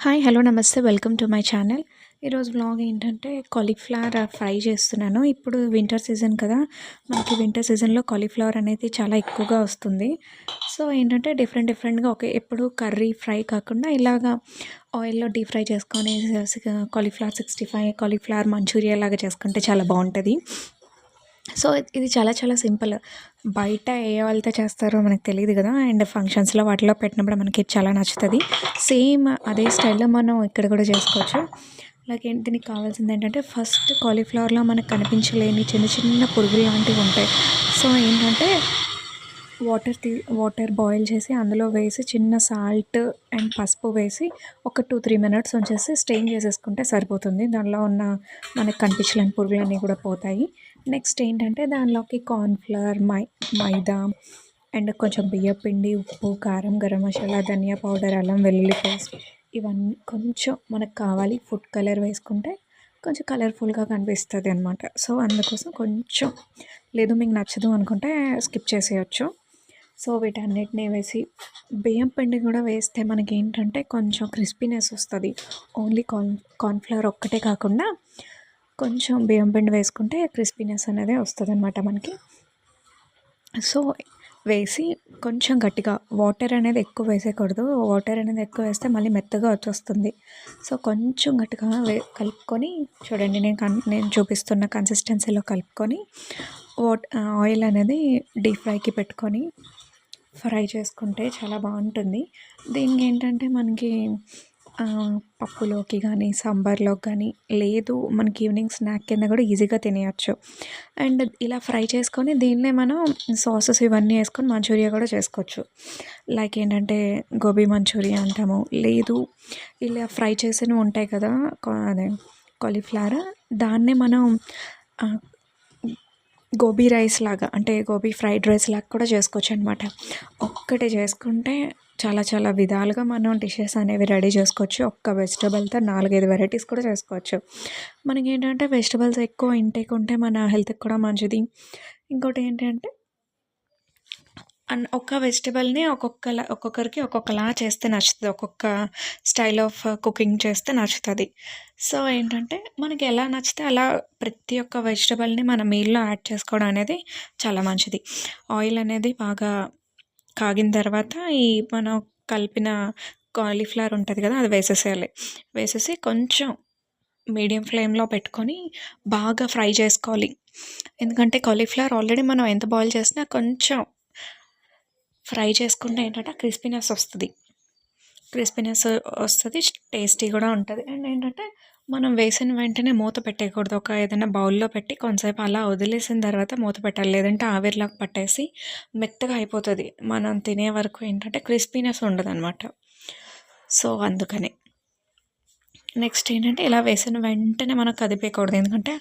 Hi! Hello! నమస్తే. Welcome to my channel. ఈరోజు vlog ఏంటంటే కాలీఫ్లవర్ ఫ్రై చేస్తున్నాను. ఇప్పుడు వింటర్ సీజన్ కదా! మనకి వింటర్ సీజన్‌లో కాలీఫ్లవర్ అనేది చాలా ఎక్కువగా వస్తుంది. సో, ఏంటంటే డిఫరెంట్‌గా ఎప్పుడు కర్రీ, ఫ్రై కాకుండా ఇలాగా ఆయిల్‌లో డీప్ ఫ్రై చేసుకొని కాలీఫ్లవర్ 65, కాలీఫ్లవర్ మంచూరియా లాగా చేసుకుంటే చాలా బావుంటది. సో, ఇది చాలా సింపుల్. బయట ఏ ఆయిల్‌తో చేస్తారో మనకు తెలీదు గదా! అండ్ ఫంక్షన్స్‌లో వాటిలో పెట్టినప్పుడు మనకి చాలా నచ్చుతది. సేమ్ అదే స్టైల్‌లో మనం ఇక్కడ కూడా చేసుకోవచ్చు. దీనికి కావాల్సిందేంటంటే ఫస్ట్ కాలీఫ్లవర్‌లో మనకు కనిపించలేని చిన్న పురుగులు లాంటివి ఉంటాయి. సో, ఏంటంటే వాటర్ బాయిల్ చేసి అందులో వేసి చిన్న సాల్ట్ అండ్ పసుపు వేసి ఒక 2, 3 మినిట్స్ ఉంచేసి స్ట్రెయిన్ చేసేసుకుంటే సరిపోతుంది. దానిలో ఉన్న మనకు కనిపించలేని పురుగులన్నీ కూడా పోతాయి. నెక్స్ట్ ఏంటంటే దానిలోకి కార్న్‌ఫ్లవర్, మైదా అండ్ కొంచెం బియ్యపిండి, ఉప్పు, కారం, గరం మసాలా, ధనియా పౌడర్, అల్లం వెల్లుల్లి పేస్ట్ ఇవన్నీ కొంచెం మనకు కావాలి ఫుడ్ కలర్ వేసుకుంటే కొంచెం కలర్‌ఫుల్‌గా కనిపిస్తది అనమాట. సో, అందుకోసం కొంచెం లేదు మీకు నచ్చదు అనుకుంటే స్కిప్ చేసేయొచ్చు. సో, వీటన్నిటిని వేసి బియ్యం పిండి కూడా వేస్తే మనకేంటంటే కొంచెం క్రిస్పీనెస్ వస్తది. ఓన్లీ కార్న్‌ఫ్లవర్ ఒక్కటే కాకుండా కొంచెం బియ్యం పిండి వేసుకుంటే క్రిస్పీనెస్ అనేది వస్తదనమాట మనకి. సో, వేసి కొంచెం గట్టిగా వాటర్ అనేది ఎక్కువ వేసేయకూడదు. వాటర్ అనేది ఎక్కువ వేస్తే మళ్ళీ మెత్తగా వచ్చేస్తుంది. సో, కొంచెం గట్టిగా కలుపుకొని చూడండి నేను చూపిస్తున్న కన్సిస్టెన్సీలో కలుపుకొని ఆయిల్ అనేది డీప్ ఫ్రైకి పెట్టుకొని ఫ్రై చేసుకుంటే చాలా బాగుంటుంది. దీనికేంటంటే మనకి పప్పులోకి కానీ, సాంబార్‌లోకి కానీ లేదు మనకి ఈవినింగ్ స్నాక్ కింద కూడా ఈజీగా తినేయొచ్చు. అండ్ ఇలా ఫ్రై చేసుకొని దీన్నే మనం సాసెస్ ఇవన్నీ వేసుకొని మంచూరియా కూడా చేసుకోవచ్చు. లైక్ ఏంటంటే గోబీ మంచూరియా అంటాము. లేదు ఇలా ఫ్రై చేసినవి ఉంటాయి కదా! అదే కాలీఫ్లవర్ దాన్నే మనం గోబీ రైస్ లాగా అంటే గోబీ ఫ్రైడ్ రైస్ లాగా కూడా చేసుకోవచ్చనమాట. ఒక్కటి చేసుకుంటే చాలా విధాలుగా మనం డిషెస్ అనేవి రెడీ చేసుకోవచ్చు. ఒక్క వెజిటబుల్‌తో 4, 5 వెరైటీస్ కూడా చేసుకోవచ్చు. మనకేంటంటే వెజిటబుల్స్ ఎక్కువ ఇంటేక్ ఉంటే మన హెల్త్‌కి కూడా మంచిది. ఇంకోటి ఏంటి అంటే ఒక్క వెజిటబుల్‌ని ఒక్కొక్కరికి ఒక్కొక్కలా చేస్తే నచ్చుతది. ఒక్కొక్క స్టైల్ ఆఫ్ కుకింగ్ చేస్తే నచ్చుతది. సో, ఏంటంటే మనకి ఎలా నచ్చితే అలా ప్రతి ఒక్క వెజిటబుల్‌ని మన మీల్‌లో యాడ్ చేసుకోవడం అనేది చాలా మంచిది. ఆయిల్ అనేది బాగా కాగిన తర్వాత మనం కలిపిన కాలీఫ్లవర్ ఉంటది కదా! అది వేసేసేయాలి. వేసేసి కొంచెం మీడియం ఫ్లేమ్‌లో పెట్టుకొని బాగా ఫ్రై చేసుకోవాలి. ఎందుకంటే కాలీఫ్లవర్ ఆల్రెడీ మనం ఎంత బాయిల్ చేసినా కొంచెం ఫ్రై చేసుకుంటే ఏంటంటే క్రిస్పీనెస్ వస్తది. క్రిస్పీనెస్ వస్తది. టేస్టీ కూడా ఉంటది. అండ్ ఏంటంటే మనం వేసిన వెంటనే మూత పెట్టేయకూడదు. ఏదైనా బౌల్‌లో పెట్టి కొంతసేపు అలా వదిలేసిన తర్వాత మూత పెట్టాలి. లేదంటే ఆవిరిలాగా పట్టేసి మెత్తగా అయిపోతది. మనం తినే వరకు ఏంటంటే క్రిస్పీనెస్ ఉండదనమాట. సో, అందుకని. నెక్స్ట్ ఏంటంటే ఇలా వేసిన వెంటనే మనం కదిపేయకూడదు. ఎందుకంటే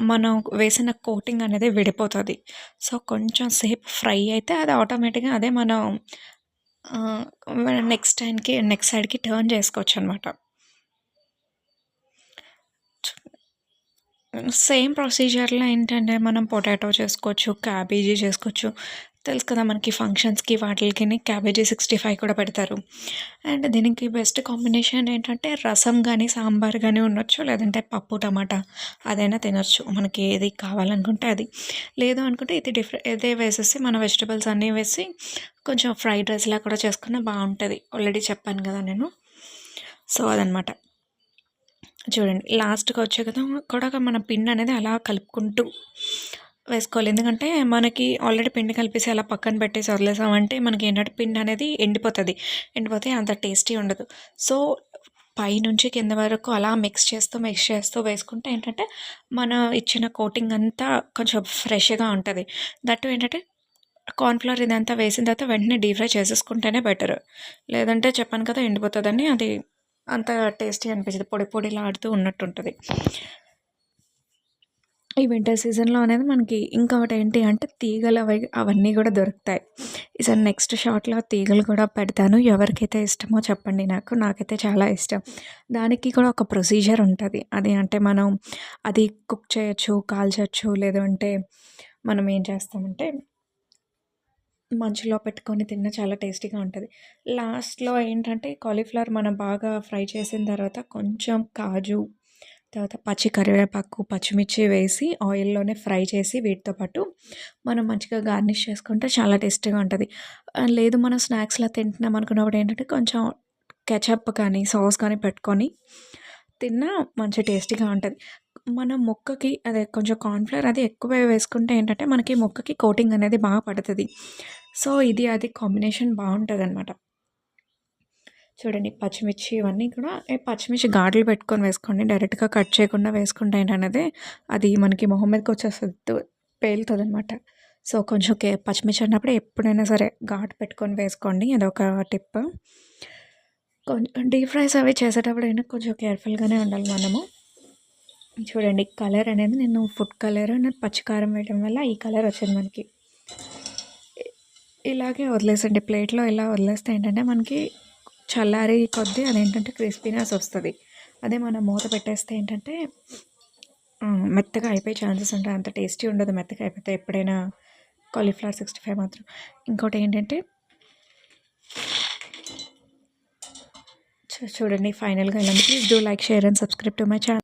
మనం వేసిన కోటింగ్ అనేది విడిపోతది. సో, కొంచెం సేపు ఫ్రై అయితే అది ఆటోమేటిక్‌గా అదే మనం నెక్స్ట్ సైడ్‌కి టర్న్ చేసుకోవచ్చనమాట. సేమ్ ప్రొసీజర్‌లో ఏంటంటే మనం పొటాటో చేసుకోవచ్చు, క్యాబేజీ చేసుకోవచ్చు. తెలుసు కదా మనకి ఫంక్షన్స్‌కి వాటిలకిని క్యాబేజీ 65 కూడా పెడతారు. అండ్ దీనికి బెస్ట్ కాంబినేషన్ ఏంటంటే రసం గానీ, సాంబార్ గానీ ఉండొచ్చు. లేదంటే పప్పు, టమాటా అదైనా తినొచ్చు. మనకి ఏది కావాలనుకుంటే అది. లేదు అనుకుంటే ఇదే వేసేసి మన వెజిటబుల్స్ అన్నీ వేసి కొంచెం ఫ్రైడ్ రైస్‌లా కూడా చేసుకున్నా బావుంటది. ఆల్రెడీ చెప్పాను కదా నేను. సో, అదనమాట. చూడండి లాస్ట్‌కి కూడా మన పిండి అనేది అలా కలుపుకుంటూ వేసుకోవాలి. ఎందుకంటే మనకి ఆల్రెడీ పిండి కలిపేసి అలా పక్కన పెట్టేసి వదిలేసామంటే మనకి ఏంటంటే పిండి అనేది ఎండిపోతే అంత టేస్టీ ఉండదు. సో, పైనుంచి కింద వరకు అలా మిక్స్ చేస్తూ వేసుకుంటే ఏంటంటే మనం ఇచ్చిన కోటింగ్ అంతా కొంచెం ఫ్రెష్‌గా ఉంటది. దట్టు ఏంటంటే కార్న్‌ఫ్లోర్ ఇదంతా వేసిన తర్వాత వెంటనే డీప్ ఫ్రై చేసేసుకుంటేనే బెటర్. లేదంటే చెప్పాను కదా ఎండిపోతదని అది అంత టేస్టీ అనిపించదు. పొడిలాడుతూ ఉన్నట్టుంటది. ఈ వింటర్ సీజన్‌లో అనేది మనకి ఇంకొకటేంటి అంటే అవన్నీ గూడా దొరుకుతాయి. ఈసారి నెక్స్ట్ షాట్‌లో తీగలు కూడా పెడతాను. ఎవరికైతే ఇష్టమో చెప్పండి నాకు. నాకైతే చాలా ఇష్టం. దానికి కూడా ఒక ప్రొసీజర్ ఉంటది. అది అంటే మనం అది కుక్ చేయొచ్చు, కాల్చొచ్చు. లేదు అంటే మనం ఏం చేస్తామంటే మంచులో పెట్టుకొని తిన్నా చాలా టేస్టీగా ఉంటది. లాస్ట్‌లో ఏంటంటే కాలీఫ్లవర్ మనం బాగా ఫ్రై చేసిన తర్వాత కొంచెం కాజు, తర్వాత పచ్చి కరివేపాకు, పచ్చిమిర్చి వేసి ఆయిల్‌లోనే ఫ్రై చేసి వీటితో పాటు మనం మంచిగా గార్నిష్ చేసుకుంటే చాలా టేస్టీగా ఉంటది. లేదు మనం స్నాక్స్‌లా తింటున్నాం అనుకున్నప్పుడు ఏంటంటే కొంచెం కెచప్ కానీ, సాస్ కానీ పెట్టుకొని తిన్నా మంచి టేస్టీగా ఉంటది. మన ముక్కకి అదే కొంచెం కార్న్‌ఫ్లోర్ అది ఎక్కువే వేసుకుంటే ఏంటంటే మనకి ముక్కకి కోటింగ్ అనేది బాగా పడతది. సో, ఇది అది కాంబినేషన్ బావుంటదనమాట. చూడండి పచ్చిమిర్చి ఇవన్నీ కూడా పచ్చిమిర్చి ఘాట్లు పెట్టుకొని వేసుకోండి. డైరెక్ట్‌గా కట్ చేయకుండా వేసుకుంటే ఏంటనేది అది మనకి మొహం మీదకొచ్చేస్తది. పేలుతదనమాట. సో, కొంచెం పచ్చిమిర్చి అన్నప్పుడు ఎప్పుడైనా సరే ఘాటు పెట్టుకొని వేసుకోండి. అదొక టిప్. డీప్ ఫ్రైస్ అవి చేసేటప్పుడు ఏంటంటే కొంచెం కేర్‌ఫుల్‌గానే ఉండాలి మనము. చూడండి కలర్ అనేది నేను ఫుడ్ కలర్ అండ్ పచ్చి కారం వేయడం వల్ల ఈ కలర్ వచ్చింది మనకి. ఇలాగే వదిలేసండి ప్లేట్‌లో ఇలా వదిలేస్తే ఏంటంటే మనకి చల్లారే కొద్దీ అదేంటంటే క్రిస్పీనెస్ వస్తది. అదే మనం మూత పెట్టేస్తే ఏంటంటే మెత్తగా అయిపోయే ఛాన్సెస్ ఉంటాయి. అంత టేస్టీ ఉండదు మెత్తగా అయిపోతే ఎప్పుడైనా కాలీఫ్లవర్ 65 మాత్రం. ఇంకోటేంటంటే చూడండి ఫైనల్‌గా ఇలా ఉంది. Please do like, share and subscribe to my channel.